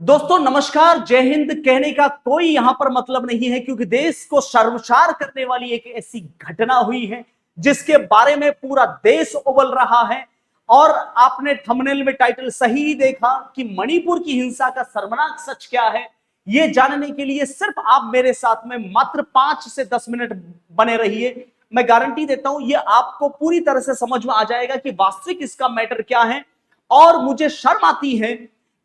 दोस्तों नमस्कार, जय हिंद कहने का कोई यहां पर मतलब नहीं है, क्योंकि देश को शर्मसार करने वाली एक ऐसी घटना हुई है जिसके बारे में पूरा देश उबल रहा है। और आपने थंबनेल में टाइटल सही देखा कि मणिपुर की हिंसा का शर्मनाक सच क्या है। यह जानने के लिए सिर्फ आप मेरे साथ में मात्र 5 से 10 मिनट बने रहिए। मैं गारंटी देता हूं यह आपको पूरी तरह से समझ में आ जाएगा कि वास्तविक इसका मैटर क्या है। और मुझे शर्म आती है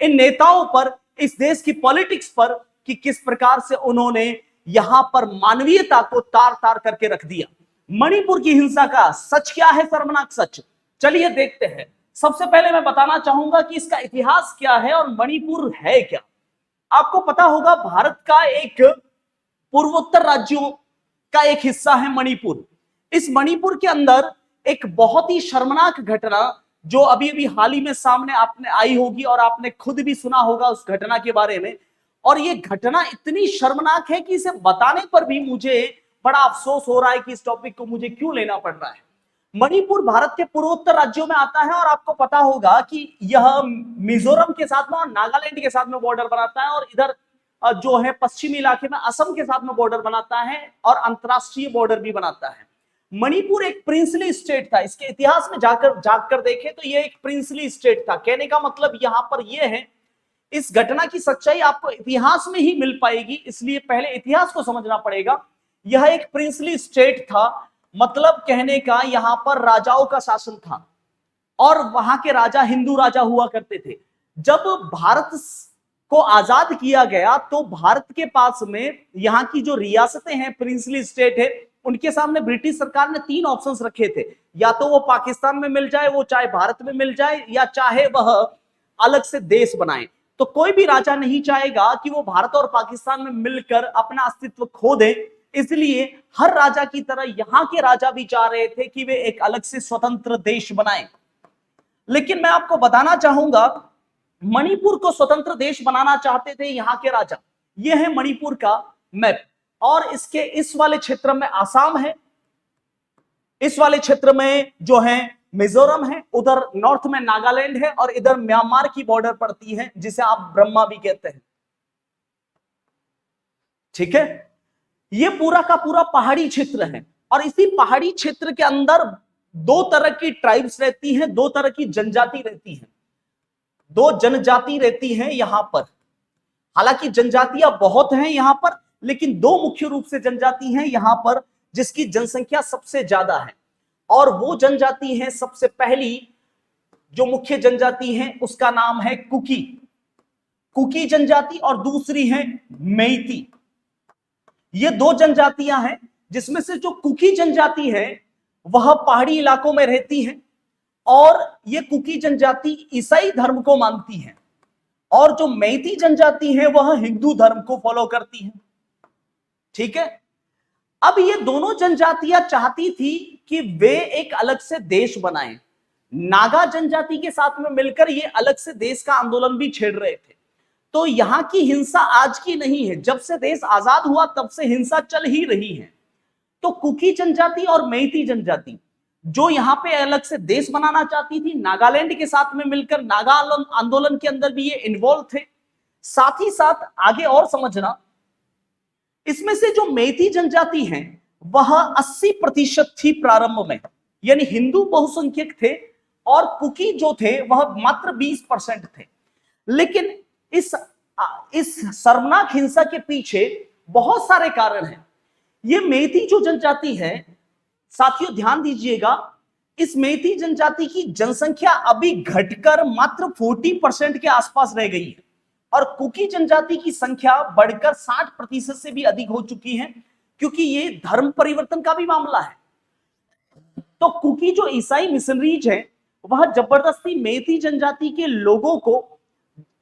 इन नेताओं पर, इस देश की पॉलिटिक्स पर, कि किस प्रकार से उन्होंने यहां पर मानवीयता को तार तार करके रख दिया। मणिपुर की हिंसा का सच क्या है, शर्मनाक सच, चलिए देखते हैं। सबसे पहले मैं बताना चाहूंगा कि इसका इतिहास क्या है और मणिपुर है क्या। आपको पता होगा भारत का एक पूर्वोत्तर राज्यों का एक हिस्सा है मणिपुर। इस मणिपुर के अंदर एक बहुत ही शर्मनाक घटना जो अभी अभी हाल ही में सामने आपने आई होगी और आपने खुद भी सुना होगा उस घटना के बारे में। और ये घटना इतनी शर्मनाक है कि इसे बताने पर भी मुझे बड़ा अफसोस हो रहा है कि इस टॉपिक को मुझे क्यों लेना पड़ रहा है। मणिपुर भारत के पूर्वोत्तर राज्यों में आता है और आपको पता होगा कि यह मिजोरम के साथ में और नागालैंड के साथ में बॉर्डर बनाता है, और इधर जो है पश्चिमी इलाके में असम के साथ में बॉर्डर बनाता है और अंतरराष्ट्रीय बॉर्डर भी बनाता है। मणिपुर एक प्रिंसली स्टेट था। इसके इतिहास में जाकर देखें तो यह एक प्रिंसली स्टेट था। कहने का मतलब यहां पर यह है, इस घटना की सच्चाई आपको इतिहास में ही मिल पाएगी, इसलिए पहले इतिहास को समझना पड़ेगा। यह एक प्रिंसली स्टेट था, मतलब कहने का यहां पर राजाओं का शासन था और वहां के राजा हिंदू राजा हुआ करते थे। जब भारत को आजाद किया गया तो भारत के पास में यहां की जो रियासतें हैं, प्रिंसली स्टेट है, उनके सामने ब्रिटिश सरकार ने 3 ऑप्शंस रखे थे। या तो वो पाकिस्तान में मिल जाए, वो चाहे भारत में मिल जाए, या चाहे वह अलग से देश बनाए। तो कोई भी राजा नहीं चाहेगा कि वो भारत और पाकिस्तान में मिलकर अपना अस्तित्व खो दे। इसलिए हर राजा की तरह यहां के राजा भी चाह रहे थे कि वे एक अलग से स्वतंत्र देश बनाएं। लेकिन मैं आपको बताना चाहूंगा, मणिपुर को स्वतंत्र देश बनाना चाहते थे यहां के राजा। यह है मणिपुर का मैप, और इसके इस वाले क्षेत्र में आसाम है, इस वाले क्षेत्र में जो है मिजोरम है, उधर नॉर्थ में नागालैंड है, और इधर म्यांमार की बॉर्डर पड़ती है जिसे आप ब्रह्मा भी कहते हैं। ठीक है, यह पूरा का पूरा पहाड़ी क्षेत्र है, और इसी पहाड़ी क्षेत्र के अंदर 2 तरह की ट्राइब्स रहती हैं, 2 तरह की जनजाति रहती हैं, 2 जनजाति रहती हैं यहां पर। हालांकि जनजातियां बहुत हैं यहां पर, लेकिन 2 मुख्य रूप से जनजाति हैं यहां पर जिसकी जनसंख्या सबसे ज्यादा है। और वो जनजाति है, सबसे पहली जो मुख्य जनजाति है उसका नाम है कुकी, कुकी जनजाति, और दूसरी है मेइती। ये 2 जनजातियां हैं, जिसमें से जो कुकी जनजाति है वह पहाड़ी इलाकों में रहती है, और ये कुकी जनजाति ईसाई धर्म को मानती है, और जो मेइती जनजाति है वह हिंदू धर्म को फॉलो करती है। ठीक है, अब ये दोनों जनजातियां चाहती थी कि वे एक अलग से देश बनाएं। नागा जनजाति के साथ में मिलकर ये अलग से देश का आंदोलन भी छेड़ रहे थे। तो यहां की हिंसा आज की नहीं है, जब से देश आजाद हुआ तब से हिंसा चल ही रही है। तो कुकी जनजाति और मेइती जनजाति जो यहां पे अलग से देश बनाना चाहती थी, नागालैंड के साथ में मिलकर नागा आंदोलन के अंदर भी ये इन्वॉल्व थे। साथ ही साथ आगे और समझना, इसमें से जो मेइती जनजाति है वह 80% थी प्रारंभ में, यानी हिंदू बहुसंख्यक थे, और कुकी जो थे वह मात्र 20% थे। लेकिन इस शर्मनाक हिंसा के पीछे बहुत सारे कारण हैं। ये मेइती जो जनजाति है, साथियों ध्यान दीजिएगा, इस मेइती जनजाति की जनसंख्या अभी घटकर मात्र 40% के आसपास रह गई है, और कुकी जनजाति की संख्या बढ़कर 60% से भी अधिक हो चुकी है, क्योंकि ये धर्म परिवर्तन का भी मामला है। तो कुकी जो ईसाई मिशनरीज हैं वह जबरदस्ती मेइती जनजाति के लोगों को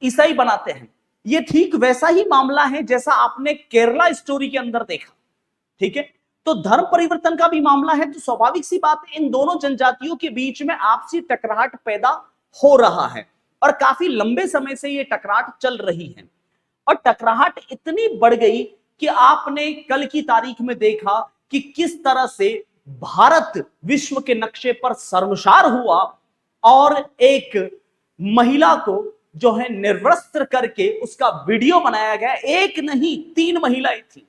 ईसाई बनाते हैं। ये ठीक वैसा ही मामला है जैसा आपने केरला स्टोरी के अंदर देखा। ठीक है, तो धर्म परिवर्तन का भी मामला है। तो स्वाभाविक सी बात है, इन दोनों जनजातियों के बीच में आपसी टकराहट पैदा हो रहा है, और काफी लंबे समय से ये टकराहट चल रही है। और टकराहट इतनी बढ़ गई कि आपने कल की तारीख में देखा कि किस तरह से भारत विश्व के नक्शे पर शर्मसार हुआ, और एक महिला को जो है निर्वस्त्र करके उसका वीडियो बनाया गया। एक नहीं 3 महिलाएं थी,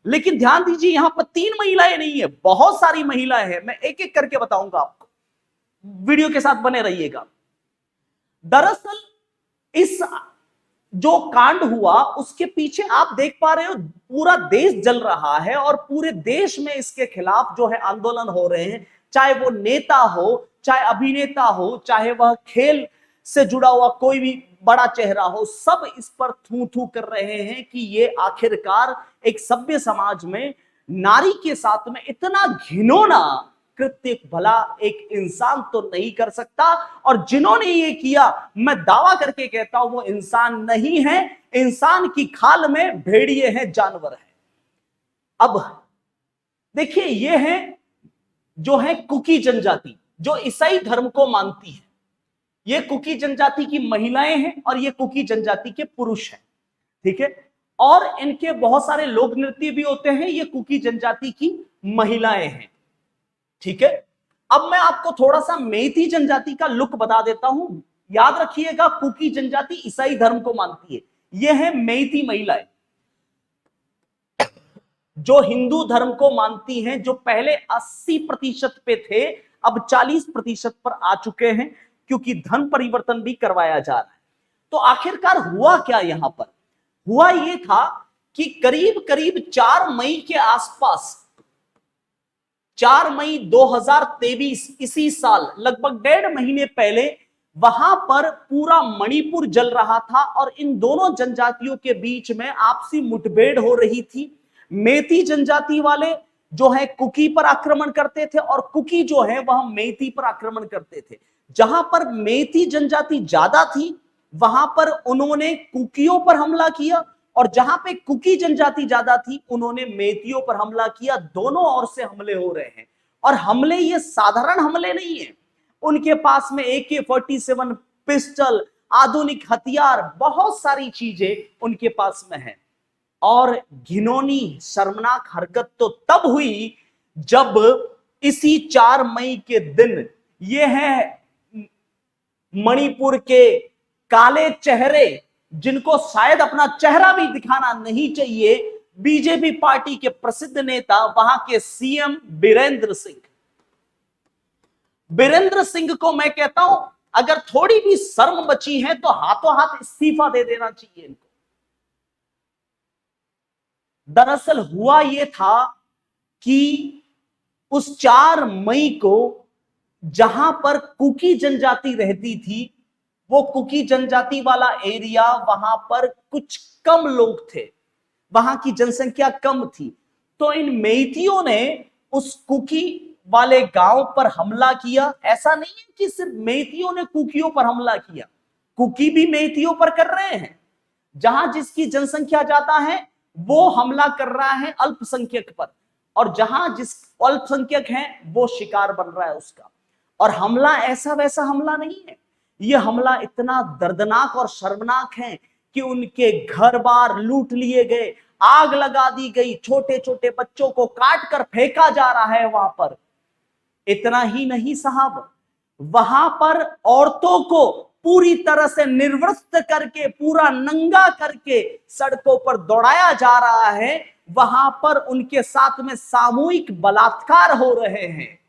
लेकिन ध्यान दीजिए यहां पर 3 महिलाएं नहीं है, बहुत सारी महिलाएं हैं। मैं एक एक करके बताऊंगा आपको, वीडियो के साथ बने रहिएगा। दरअसल इस जो कांड हुआ उसके पीछे आप देख पा रहे हो पूरा देश जल रहा है और पूरे देश में इसके खिलाफ जो है आंदोलन हो रहे हैं, चाहे वो नेता हो, चाहे अभिनेता हो, चाहे वह खेल से जुड़ा हुआ कोई भी बड़ा चेहरा हो, सब इस पर थू थू कर रहे हैं कि ये आखिरकार एक सभ्य समाज में नारी के साथ में इतना घिनौना कृत्य भला एक इंसान तो नहीं कर सकता। और जिन्होंने ये किया, मैं दावा करके कहता हूं वो इंसान नहीं है, इंसान की खाल में भेड़िए हैं, जानवर है। अब देखिए ये है जो है कुकी जनजाति, जो ईसाई धर्म को मानती है। ये कुकी जनजाति की महिलाएं हैं और ये कुकी जनजाति के पुरुष हैं, ठीक है। और इनके बहुत सारे लोक नृत्य भी होते हैं, ये कुकी जनजाति की महिलाएं हैं, ठीक है। अब मैं आपको थोड़ा सा मेइती जनजाति का लुक बता देता हूं। याद रखिएगा कुकी जनजाति ईसाई धर्म को मानती है, ये है मेइती महिलाएं जो हिंदू धर्म को मानती हैं, जो पहले 80% पे थे, अब 40% पर आ चुके हैं, क्योंकि धन परिवर्तन भी करवाया जा रहा है। तो आखिरकार हुआ क्या यहां पर? हुआ यह था कि करीब करीब 4 मई के आसपास, 4 मई 2023 इसी साल, लगभग 1.5 महीने पहले वहां पर पूरा मणिपुर जल रहा था और इन दोनों जनजातियों के बीच में आपसी मुठभेड़ हो रही थी। मेती जनजाति वाले जो है कुकी पर आक्रमण करते थे और कुकी जो है वह मेती पर आक्रमण करते थे। जहां पर मेती जनजाति ज्यादा थी वहां पर उन्होंने कुकियों पर हमला किया और जहां पे कुकी जनजाति ज्यादा थी उन्होंने मेतियों पर हमला किया। दोनों ओर से हमले हो रहे हैं और हमले ये साधारण हमले नहीं है। उनके पास में AK-47 पिस्टल, आधुनिक हथियार, बहुत सारी चीजें उनके पास में है। और घिनौनी शर्मनाक हरकत तो तब हुई जब इसी 4 मई के दिन ये है मणिपुर के काले चेहरे, जिनको शायद अपना चेहरा भी दिखाना नहीं चाहिए, बीजेपी पार्टी के प्रसिद्ध नेता वहां के CM बीरेंद्र सिंह। बीरेंद्र सिंह को मैं कहता हूं अगर थोड़ी भी शर्म बची है तो हाथों हाथ इस्तीफा दे देना चाहिए इनको। दरअसल हुआ यह था कि उस 4 मई को जहां पर कुकी जनजाति रहती थी, वो कुकी जनजाति वाला एरिया, वहां पर कुछ कम लोग थे, वहां की जनसंख्या कम थी। तो इन मेइतियों ने उस कुकी वाले गांव पर हमला किया। ऐसा नहीं है कि सिर्फ मेइतियों ने कुकियों पर हमला किया, कुकी भी मेइतियों पर कर रहे हैं। जहां जिसकी जनसंख्या ज्यादा है वो हमला कर रहा है अल्पसंख्यक पर, और जहां जिस अल्पसंख्यक है वो शिकार बन रहा है उसका। और हमला ऐसा वैसा हमला नहीं है, यह हमला इतना दर्दनाक और शर्मनाक है कि उनके घर बार लूट लिए गए, आग लगा दी गई, छोटे छोटे बच्चों को काट कर फेंका जा रहा है वहां पर। इतना ही नहीं साहब, वहां पर औरतों को पूरी तरह से निर्वस्त्र करके, पूरा नंगा करके सड़कों पर दौड़ाया जा रहा है। वहां पर उनके साथ में सामूहिक बलात्कार हो रहे हैं।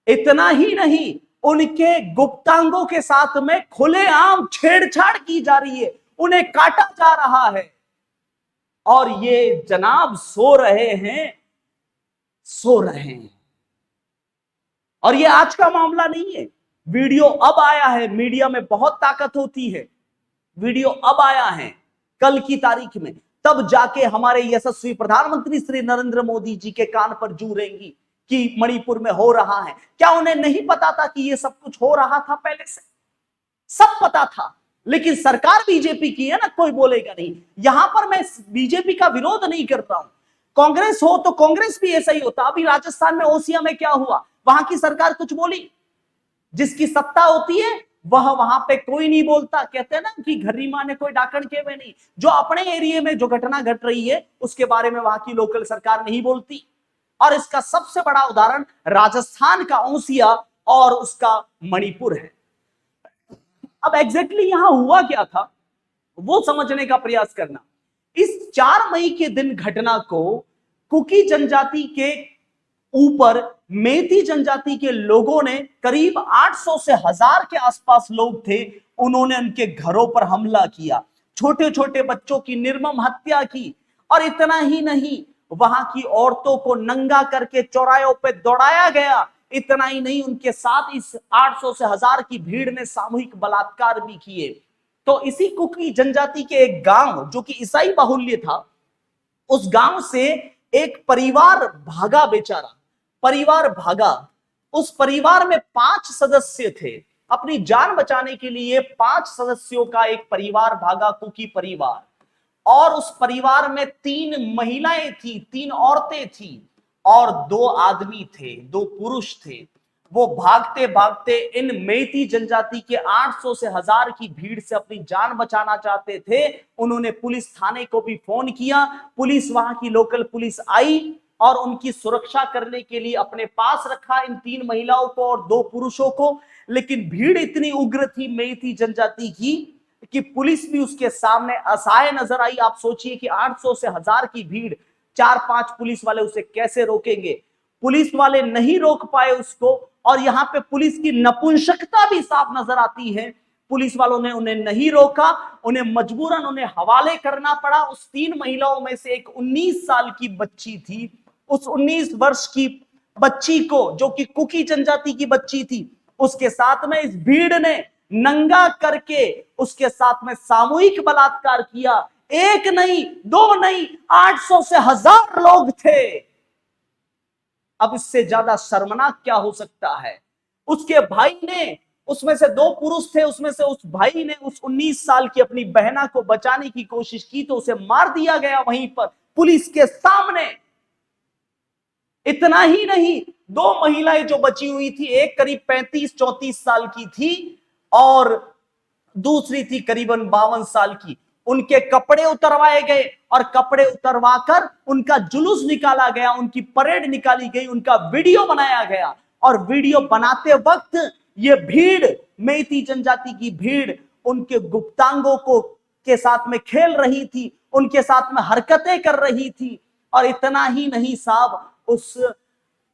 इतना ही नहीं, उनके गुप्तांगों के साथ में खुलेआम छेड़छाड़ की जा रही है, उन्हें काटा जा रहा है। और ये जनाब सो रहे हैं, सो रहे हैं। और ये आज का मामला नहीं है, वीडियो अब आया है। मीडिया में बहुत ताकत होती है, वीडियो अब आया है कल की तारीख में, तब जाके हमारे यशस्वी प्रधानमंत्री श्री नरेंद्र मोदी जी के कान पर जू रहेंगी कि मणिपुर में हो रहा है। क्या उन्हें नहीं पता था कि ये सब कुछ हो रहा था? पहले से सब पता था, लेकिन सरकार बीजेपी की है ना, कोई बोलेगा नहीं। यहां पर मैं बीजेपी का विरोध नहीं कर रहा हूं, कांग्रेस हो तो कांग्रेस भी ऐसा ही होता। अभी राजस्थान में ओसिया में क्या हुआ, वहां की सरकार कुछ बोली? जिसकी सत्ता होती है वह वहां पे कोई नहीं बोलता। कहते हैं ना कि घर्री मां ने कोई डाकण के में नहीं। जो अपने एरिया में जो घटना घट रही है उसके बारे में वहां की लोकल सरकार नहीं बोलती। और इसका सबसे बड़ा उदाहरण राजस्थान का ओसिया और उसका मणिपुर है। अब एग्जैक्टली यहां हुआ क्या था वो समझने का प्रयास करना। इस 4 मई के दिन घटना को कुकी जनजाति के ऊपर मेती जनजाति के लोगों ने, करीब 800 से 1000 के आसपास लोग थे, उन्होंने उनके घरों पर हमला किया, छोटे छोटे बच्चों की निर्मम हत्या की। और इतना ही नहीं, वहां की औरतों को नंगा करके चौरायों पे दौड़ाया गया। इतना ही नहीं, उनके साथ इस 800 से 1000 की भीड़ ने सामूहिक बलात्कार भी किए। तो इसी कुकी जनजाति के एक गांव जो कि ईसाई बाहुल्य था, उस गांव से एक परिवार भागा, बेचारा परिवार भागा। उस परिवार में 5 सदस्य थे। अपनी जान बचाने के लिए 5 सदस्यों का एक परिवार भागा, कुकी परिवार। और उस परिवार में 3 महिलाएं थी, 3 औरतें थी और 2 आदमी थे, 2 पुरुष थे। वो भागते भागते इन मेती जनजाति के 800 से 1000 की भीड़ से अपनी जान बचाना चाहते थे। उन्होंने पुलिस थाने को भी फोन किया। पुलिस, वहां की लोकल पुलिस आई और उनकी सुरक्षा करने के लिए अपने पास रखा इन 3 महिलाओं को और 2 पुरुषों को। लेकिन भीड़ इतनी उग्र थी मेती जनजाति की कि पुलिस भी उसके सामने असहाय नजर आई। आप सोचिए कि 800 से 1000 की भीड़, 4-5 पुलिस वाले उसे कैसे रोकेंगे। पुलिस वाले नहीं रोक पाए उसको। और यहां पे पुलिस की नपुंसकता भी साफ नजर आती है। पुलिस वालों ने उन्हें नहीं रोका, उन्हें मजबूरन उन्हें हवाले करना पड़ा। उस 3 महिलाओं में से एक 19 साल की बच्ची थी। उस 19 वर्ष की बच्ची को, जो कि कुकी जनजाति की बच्ची थी, उसके साथ में इस भीड़ ने नंगा करके उसके साथ में सामूहिक बलात्कार किया। एक नहीं, 2 नहीं, 800 से 1000 लोग थे। अब इससे ज्यादा शर्मनाक क्या हो सकता है। उसके भाई ने, उसमें से 2 पुरुष थे, उसमें से उस भाई ने उस 19 साल की अपनी बहना को बचाने की कोशिश की तो उसे मार दिया गया वहीं पर पुलिस के सामने। इतना ही नहीं, 2 महिलाएं जो बची हुई थी, एक करीब 35-34 साल की थी और दूसरी थी करीबन 52 साल की। उनके कपड़े उतरवाए गए और कपड़े उतरवाकर उनका जुलूस निकाला गया, उनकी परेड निकाली गई, उनका वीडियो बनाया गया। और वीडियो बनाते वक्त ये भीड़, मेती जनजाति की भीड़, उनके गुप्तांगों को के साथ में खेल रही थी, उनके साथ में हरकतें कर रही थी। और इतना ही नहीं साहब, उस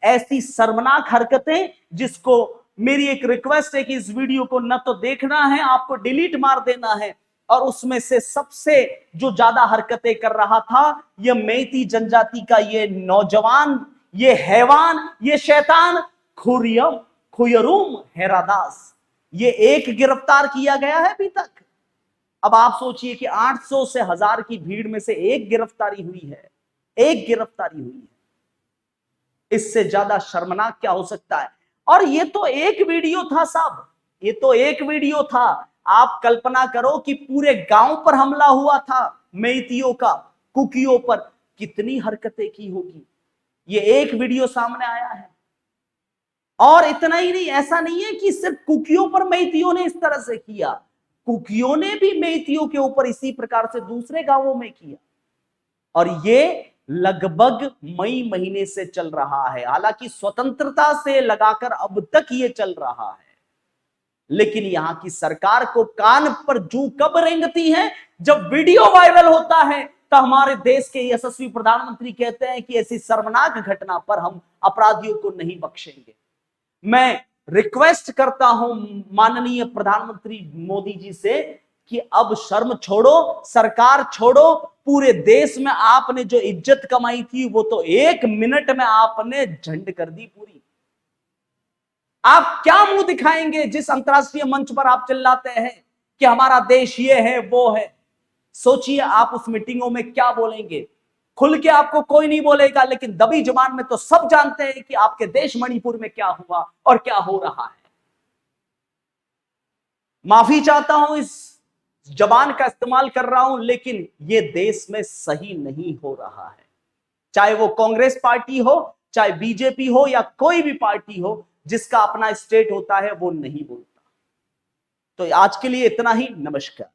ऐसी शर्मनाक हरकतें जिसको मेरी एक रिक्वेस्ट है कि इस वीडियो को न तो देखना है, आपको डिलीट मार देना है। और उसमें से सबसे जो ज्यादा हरकतें कर रहा था, यह मेती जनजाति का ये नौजवान, ये हैवान, ये शैतान खुयरूम हेरादास। ये एक गिरफ्तार किया गया है अभी तक। अब आप सोचिए कि 800 से 1000 की भीड़ में से एक गिरफ्तारी हुई है, एक गिरफ्तारी हुई है। इससे ज्यादा शर्मनाक क्या हो सकता है। और ये तो एक वीडियो था साहब, ये तो एक वीडियो था। आप कल्पना करो कि पूरे गांव पर हमला हुआ था मेतियों का, कुकियों पर, कितनी हरकतें की होगी। ये एक वीडियो सामने आया है। और इतना ही नहीं, ऐसा नहीं है कि सिर्फ कुकियों पर मेतियों ने इस तरह से किया, कुकियों ने भी मेतियों के ऊपर इसी प्रकार से दूसरे गांवों में किया। और ये लगभग मई महीने से चल रहा है। हालांकि स्वतंत्रता से लगाकर अब तक ये चल रहा है। लेकिन यहां की सरकार को कान पर जू कब रेंगती है, जब वीडियो वायरल होता है तो हमारे देश के यशस्वी प्रधानमंत्री कहते हैं कि ऐसी शर्मनाक घटना पर हम अपराधियों को नहीं बख्शेंगे। मैं रिक्वेस्ट करता हूं माननीय प्रधानमंत्री मोदी जी से कि अब शर्म छोड़ो, सरकार छोड़ो। पूरे देश में आपने जो इज्जत कमाई थी वो तो 1 मिनट में आपने झंड कर दी पूरी। आप क्या मुंह दिखाएंगे जिस अंतरराष्ट्रीय मंच पर आप चिल्लाते हैं कि हमारा देश ये है वो है। सोचिए आप उस मीटिंगों में क्या बोलेंगे। खुल के आपको कोई नहीं बोलेगा, लेकिन दबी जुबान में तो सब जानते हैं कि आपके देश मणिपुर में क्या हुआ और क्या हो रहा है। माफी चाहता हूं इस जबान का इस्तेमाल कर रहा हूं, लेकिन ये देश में सही नहीं हो रहा है। चाहे वो कांग्रेस पार्टी हो, चाहे बीजेपी हो या कोई भी पार्टी हो, जिसका अपना स्टेट होता है वो नहीं बोलता। तो आज के लिए इतना ही। नमस्कार।